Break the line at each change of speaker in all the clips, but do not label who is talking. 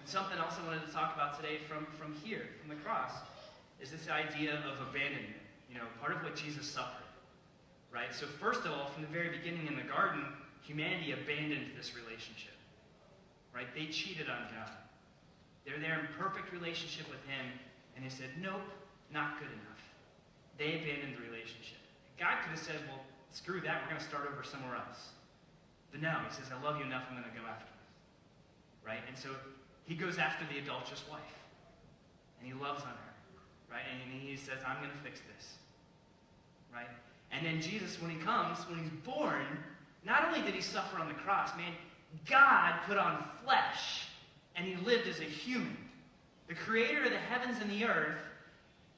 And something else I wanted to talk about today from here, from the cross, is this idea of abandonment. Part of what Jesus suffered, right? So first of all, from the very beginning in the garden, humanity abandoned this relationship, right? They cheated on God. They're there in perfect relationship with him, and they said, nope, not good enough. They abandoned the relationship. God could have said, well, screw that, we're going to start over somewhere else. But no, he says, I love you enough, I'm going to go after you. Right? And so he goes after the adulterous wife. And he loves on her. Right? And he says, I'm going to fix this. Right? And then Jesus, when he comes, when he's born, not only did he suffer on the cross, man, God put on flesh, and he lived as a human. The creator of the heavens and the earth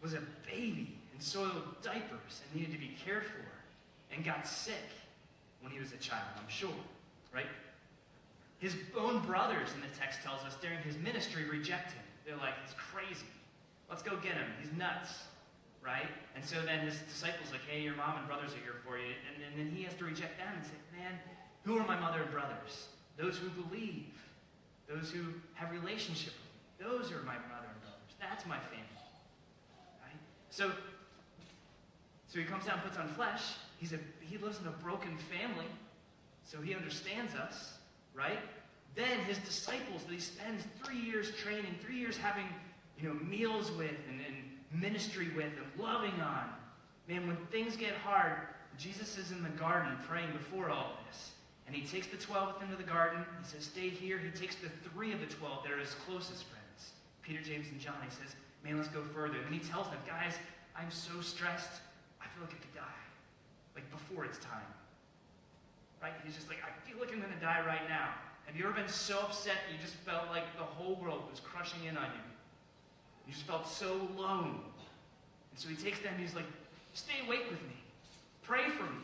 was a baby in soiled diapers and needed to be cared for, and got sick when he was a child, I'm sure. Right? His own brothers, in the text tells us, during his ministry reject him. They're like, he's crazy. Let's go get him. He's nuts. Right? And so then his disciples are like, hey, your mom and brothers are here for you. And then he has to reject them and say, man, who are my mother and brothers? Those who believe. Those who have relationship with me. Those are my mother and brothers. That's my family. Right? So he comes down and puts on flesh. He lives in a broken family. So he understands us. Right? Then his disciples that he spends 3 years training, 3 years having meals with and ministry with and loving on. Man, when things get hard, Jesus is in the garden praying before all this. And he takes the 12 with him to the garden. He says, stay here. He takes the 3 of the 12 that are his closest friends, Peter, James, and John. He says, man, let's go further. And he tells them, guys, I'm so stressed, I feel like I could die. Like before it's time. Right? He's just like, I feel like I'm going to die right now. Have you ever been so upset that you just felt like the whole world was crushing in on you? You just felt so alone. And so he takes them and he's like, stay awake with me. Pray for me.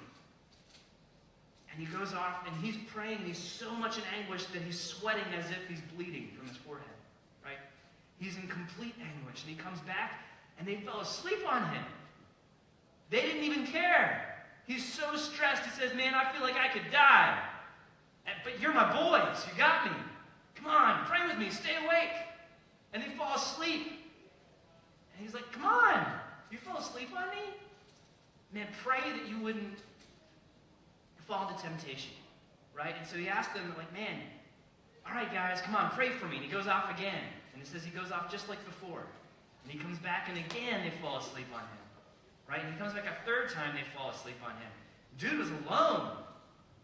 And he goes off and he's praying. He's so much in anguish that he's sweating as if he's bleeding from his forehead. Right? He's in complete anguish. And he comes back and they fell asleep on him. They didn't even care. He's so stressed. He says, man, I feel like I could die. But you're my boys. You got me. Come on, pray with me. Stay awake. And they fall asleep. And he's like, come on. You fell asleep on me? Man, pray that you wouldn't fall into temptation. Right? And so he asked them, like, man, all right, guys, come on, pray for me. And he goes off again. And it says he goes off just like before. And he comes back, and again they fall asleep on him. Right? And he comes back a third time, they fall asleep on him. Dude was alone.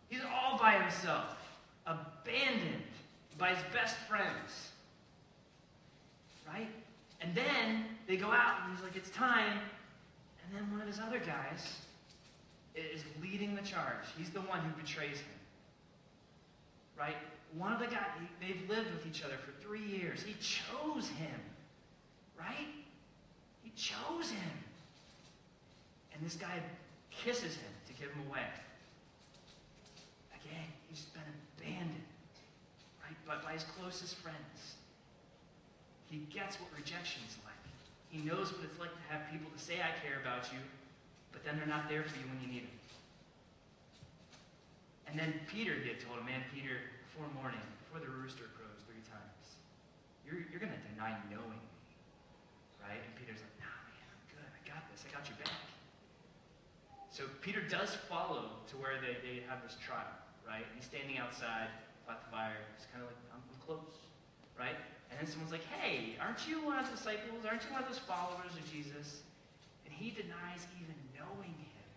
He's all by himself. Abandoned by his best friends. Right? And then they go out, and he's like, it's time. And then one of his other guys is leading the charge. He's the one who betrays him. Right? One of the guys, they've lived with each other for 3 years. He chose him. Right? He chose him. And this guy kisses him to give him away. Again, he's been abandoned. Right? But by his closest friends. He gets what rejection's like. He knows what it's like to have people to say, I care about you, but then they're not there for you when you need them. And then Peter, he had told him, man, Peter, before morning, before the rooster crows 3 times, you're going to deny knowing me. Right? And Peter's like, nah, man, I'm good. I got this. I got your back. So Peter does follow to where they have this trial. Right? And he's standing outside by the fire. He's kind of like, I'm close. Right? And then someone's like, hey, aren't you one of the disciples? Aren't you one of those followers of Jesus? And he denies even knowing him.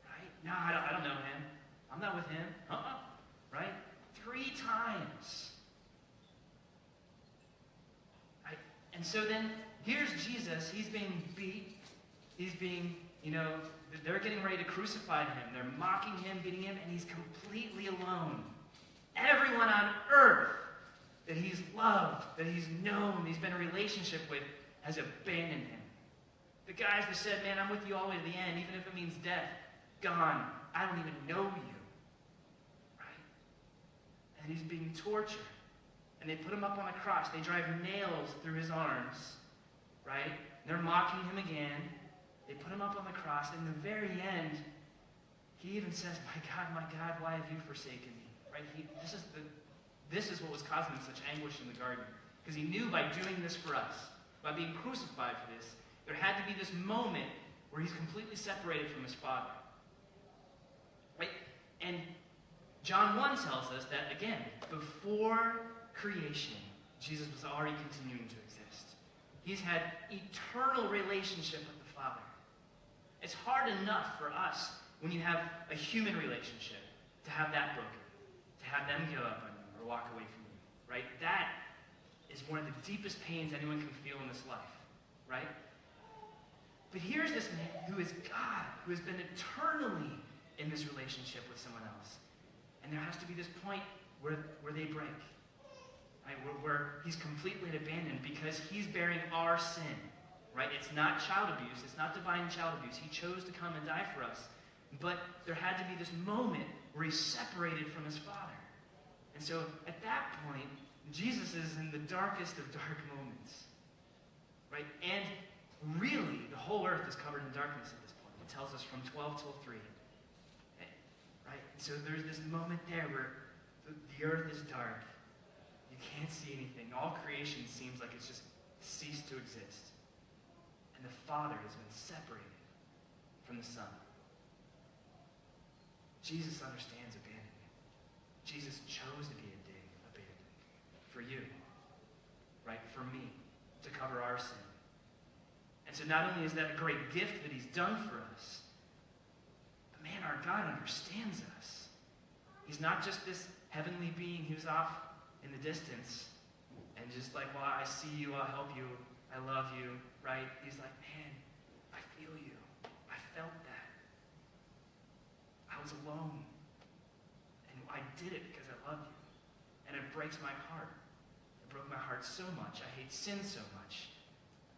Right? No, I don't know him. I'm not with him. Right? 3 times. Right? And so then, here's Jesus. He's being beat. He's being, they're getting ready to crucify him. They're mocking him, beating him, and he's completely alone. Everyone on earth that he's loved, that he's known, he's been in a relationship with, has abandoned him. The guys that said, man, I'm with you all the way to the end, even if it means death, gone. I don't even know you. Right? And he's being tortured. And they put him up on a cross. They drive nails through his arms. Right? And they're mocking him again. They put him up on the cross. And in the very end, he even says, my God, why have you forsaken me? Right? This is This is what was causing such anguish in the garden. Because he knew by doing this for us, by being crucified for this, there had to be this moment where he's completely separated from his Father. Right? And John 1 tells us that, again, before creation, Jesus was already continuing to exist. He's had eternal relationship with the Father. It's hard enough for us, when you have a human relationship, to have that broken, to have them give up on you or walk away from you, right? That is one of the deepest pains anyone can feel in this life, right? But here's this man who is God, who has been eternally in this relationship with someone else. And there has to be this point where they break, right? Where he's completely abandoned because he's bearing our sin, right? It's not child abuse. It's not divine child abuse. He chose to come and die for us. But there had to be this moment where he's separated from his Father. And so at that point, Jesus is in the darkest of dark moments, right? And really, the whole earth is covered in darkness at this point. It tells us from 12 till 3. Right? So there's this moment there where the earth is dark. You can't see anything. All creation seems like it's just ceased to exist. And the Father has been separated from the Son. Jesus understands abandonment. Jesus chose to be abandoned for you, right? For me, to cover our sin. And so not only is that a great gift that he's done for us, but man, our God understands us. He's not just this heavenly being who's off in the distance and just like, well, I see you, I'll help you, I love you, right? He's like, man, I feel you. I felt that. I was alone. And I did it because I love you. And it breaks my heart. It broke my heart so much. I hate sin so much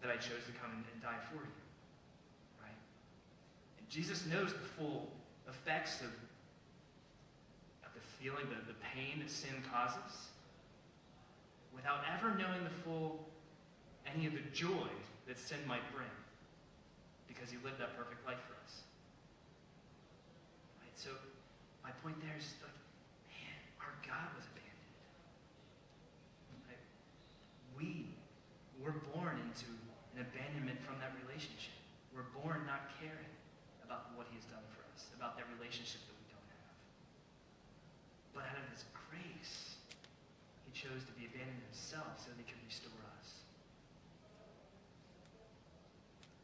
that I chose to come and die for you. Right? And Jesus knows the full effects of the feeling, the pain that sin causes, without ever knowing any of the joy that sin might bring, because he lived that perfect life for us. Right? So my point there is like, man, our God was abandoned. Right? We were born into an abandonment from that relationship. We're born not caring about what he's done for us, about that relationship that we don't have. But out of his grace, he chose to be abandoned himself so that he could restore us.